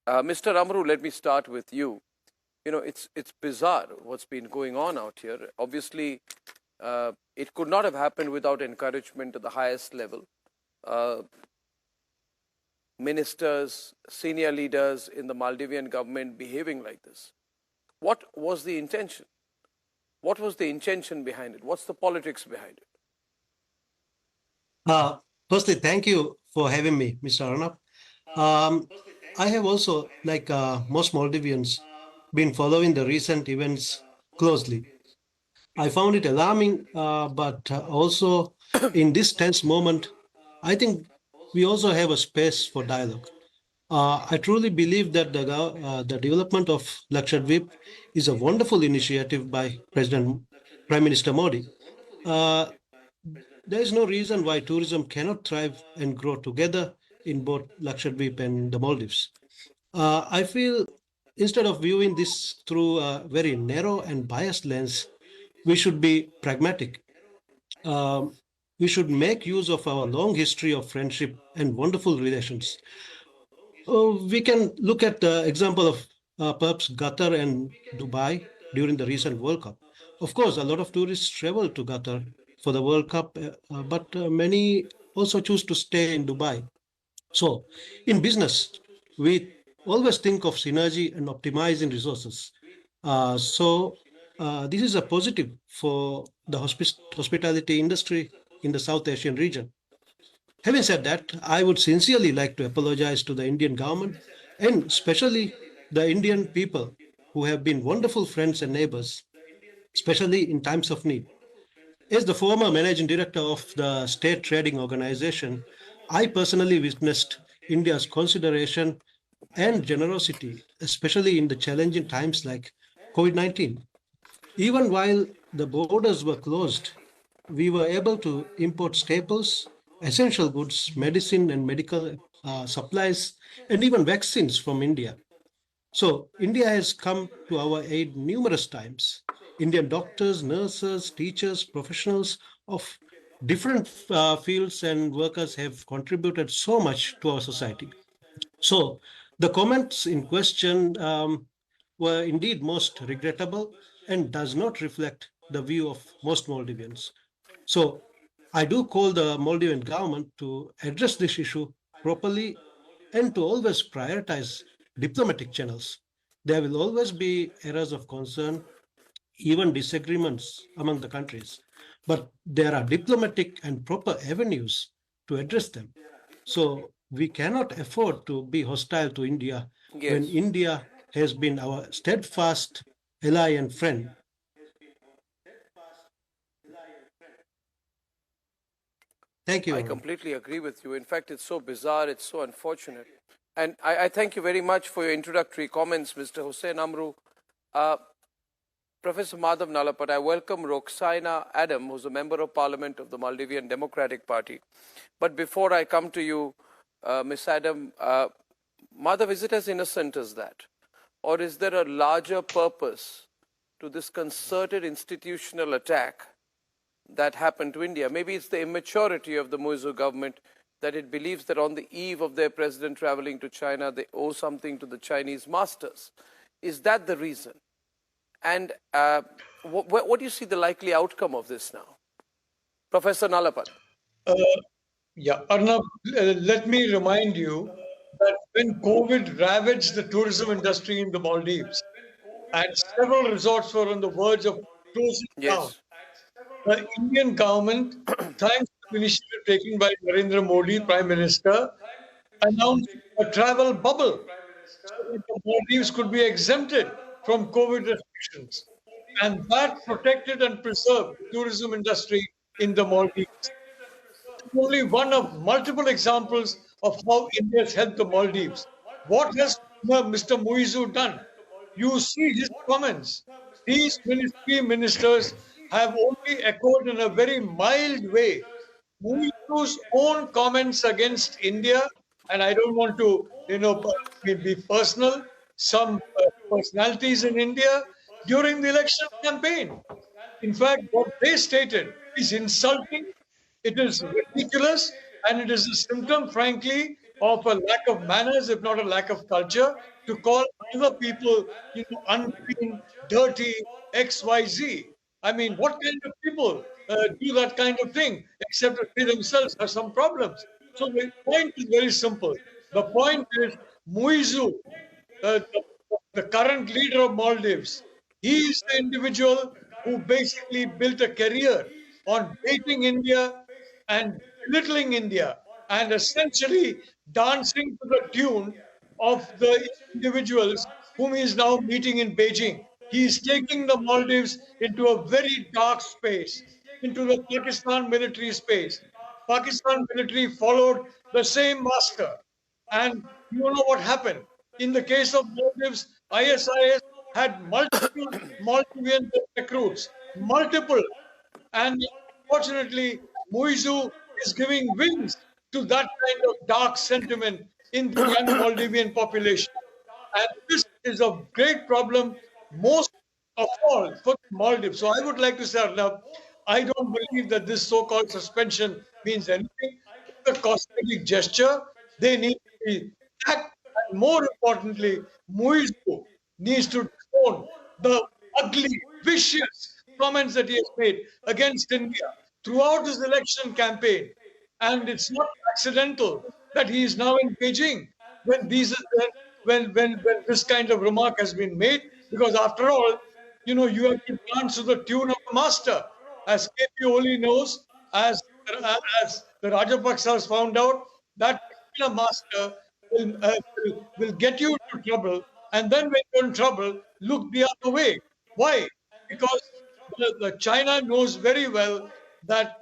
Mr. Amru, let me start with you. You know, it's bizarre what's been going on out here. Obviously, it could not have happened without encouragement at the highest level. Ministers, senior leaders in the Maldivian government behaving like this. What was the intention? What was the intention behind it? What's the politics behind it? Firstly, thank you for having me, Mr. Arnab. I have also, like most Maldivians, been following the recent events closely. I found it alarming, but also in this tense moment, I think we also have a space for dialogue. I truly believe that the development of Lakshadweep is a wonderful initiative by Prime Minister Modi. Uh, there is no reason why tourism cannot thrive and grow together in both Lakshadweep and the Maldives. I feel instead of viewing this through a very narrow and biased lens, we should be pragmatic. Um, we should make use of our long history of friendship and wonderful relations. We can look at the example of perhaps Qatar and Dubai during the recent World Cup. Of course, a lot of tourists travel to Qatar for the World Cup, but many also choose to stay in Dubai. So, in business, we always think of synergy and optimizing resources. This is a positive for the hospitality industry in the South Asian region. Having said that, I would sincerely like to apologize to the Indian government and especially the Indian people who have been wonderful friends and neighbors, especially in times of need. As the former managing director of the State Trading Organization, I personally witnessed India's consideration and generosity, especially in the challenging times like COVID-19. Even while the borders were closed, we were able to import staples, essential goods, medicine and medical supplies, and even vaccines from India. So India has come to our aid numerous times. Indian doctors, nurses, teachers, professionals of different fields and workers have contributed so much to our society. So the comments in question were indeed most regrettable and does not reflect the view of most Maldivians. So I do call the Maldivian government to address this issue properly and to always prioritize diplomatic channels. There will always be areas of concern, even disagreements among the countries, but there are diplomatic and proper avenues to address them. So we cannot afford to be hostile to India when Yes. India has been our steadfast ally and friend. Thank you, I Arun. completely agree with you. In fact, it's so bizarre, it's so unfortunate. And I thank you very much for your introductory comments, Mr. Hussein Amru. Uh, Professor Madhav Nalapat, I welcome Roxana Adam, who's a member of parliament of the Maldivian Democratic Party. But before I come to you, Ms. Adam, Madhav, is it as innocent as that? Or is there a larger purpose to this concerted institutional attack that happened to India? Maybe it's the immaturity of the Muizzu government that it believes that on the eve of their president traveling to China, they owe something to the Chinese masters. Is that the reason? And what do you see the likely outcome of this now? Professor Nalapat. Uh, yeah, Arnab, let me remind you that when COVID ravaged the tourism industry in the Maldives and several resorts were on the verge of closing down, Yes. the Indian government, thanks to the initiative taken by Narendra Modi, Prime Minister, announced a travel bubble so that the Maldives could be exempted from COVID restrictions. And that protected and preserved the tourism industry in the Maldives. Only one of multiple examples of how India has helped the Maldives. What has Mr. Muizzu done? You see his comments. These ministry ministers have only echoed in a very mild way Muizzu's own comments against India, and I don't want to, be personal. Some personalities in India during the election campaign. In fact, what they stated is insulting, it is ridiculous, and it is a symptom, frankly, of a lack of manners, if not a lack of culture, to call other people, unclean, dirty, XYZ. I mean, what kind of people do that kind of thing, except that they themselves have some problems? So the point is very simple. The point is Muizzu, the current leader of Maldives, he is the individual who basically built a career on baiting India and belittling India and essentially dancing to the tune of the individuals whom he is now meeting in Beijing. He is taking the Maldives into a very dark space, into the Pakistan military space. Pakistan military followed the same master. And you know what happened? In the case of Maldives, ISIS had multiple Maldivian recruits, multiple. And unfortunately, Muizzu is giving wings to that kind of dark sentiment in the young Maldivian population. And this is a great problem, most of all for the Maldives. So I would like to say, Arnab, I don't believe that this so-called suspension means anything. It's a cosmetic gesture. They need to be act, and more importantly, Muizzu needs to disown the ugly, vicious comments that he has made against India throughout his election campaign. And it's not accidental that he is now in Beijing when when this kind of remark has been made, because after all, you have to dance to the tune of the master. As KP Oli knows, as the Rajapaksas found out, that particular master will get you into trouble, and then when you're in trouble, look the other way. Why? Because the China knows very well that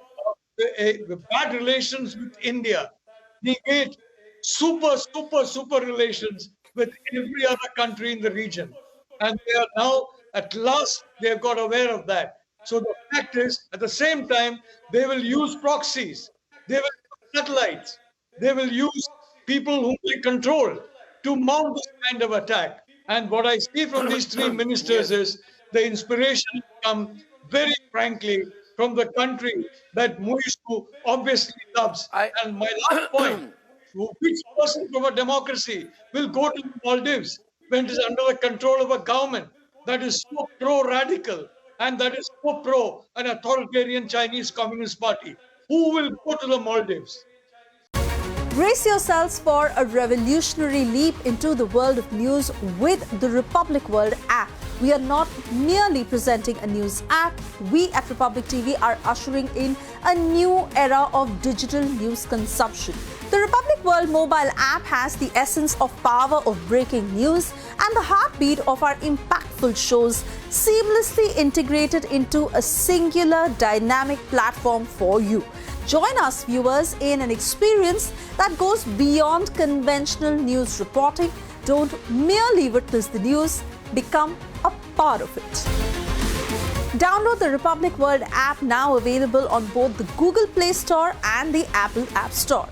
the bad relations with India negate super relations with every other country in the region. And they are now, at last, they've got aware of that. So the fact is, at the same time, they will use proxies, they will use satellites, they will use people whom they control to mount this kind of attack. And what I see from these three ministers is the inspiration come very frankly from the country that Muizzu obviously loves. And my last point, which person from a democracy will go to Maldives when it is under the control of a government that is so pro-radical and that is so pro an authoritarian Chinese Communist Party? Who will go to the Maldives? Brace yourselves for a revolutionary leap into the world of news with the Republic World app. We are not merely presenting a news app. We at Republic TV are ushering in a new era of digital news consumption. The Republic World mobile app has the essence of power of breaking news and the heartbeat of our impactful shows seamlessly integrated into a singular dynamic platform for you. Join us, viewers, in an experience that goes beyond conventional news reporting. Don't merely witness the news, become a part of it. Download the Republic World app, now available on both the Google Play Store and the Apple App Store.